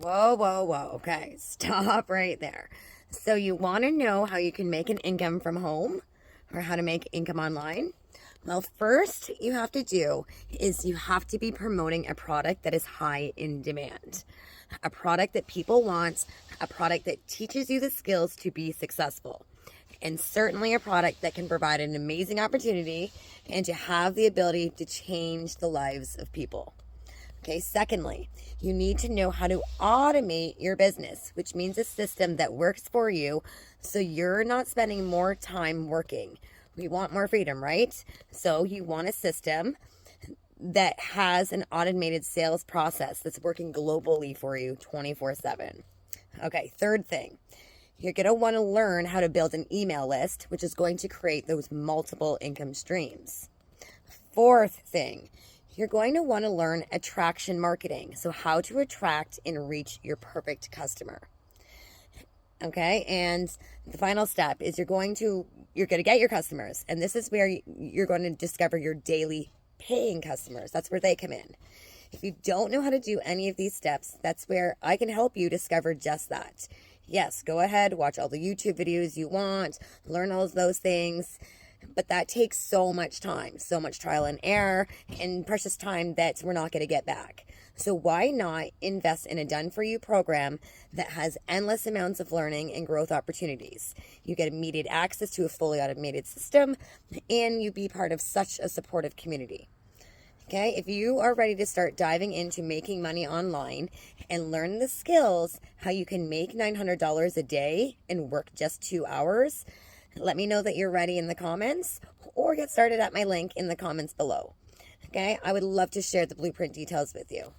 Whoa, whoa, whoa. Okay, stop right there. So, you want to know how you can make an income from home or how to make income online? Well, first, you have to do is you have to be promoting a product that is high in demand, a product that people want, a product that teaches you the skills to be successful, and certainly a product that can provide an amazing opportunity and to have the ability to change the lives of people. Okay, secondly, you need to know how to automate your business, which means a system that works for you so you're not spending more time working. We want more freedom, right? So you want a system that has an automated sales process that's working globally for you 24/7. Okay, third thing, you're going to want to learn how to build an email list, which is going to create those multiple income streams. Fourth thing, you're going to want to learn attraction marketing. So, how to attract and reach your perfect customer. Okay, and the final step is you're going to get your customers, and this is where you're going to discover your daily paying customers. That's where they come in. If you don't know how to do any of these steps, that's where I can help you discover just that. Yes, go ahead, watch all the YouTube videos you want, learn all of those things, but that takes so much time, so much trial and error, and precious time that we're not going to get back. So why not invest in a done-for-you program that has endless amounts of learning and growth opportunities? You get immediate access to a fully automated system, and you be part of such a supportive community. Okay, if you are ready to start diving into making money online and learn the skills, how you can make $900 a day and work just 2 hours, let me know that you're ready in the comments or get started at my link in the comments below. Okay, I would love to share the blueprint details with you.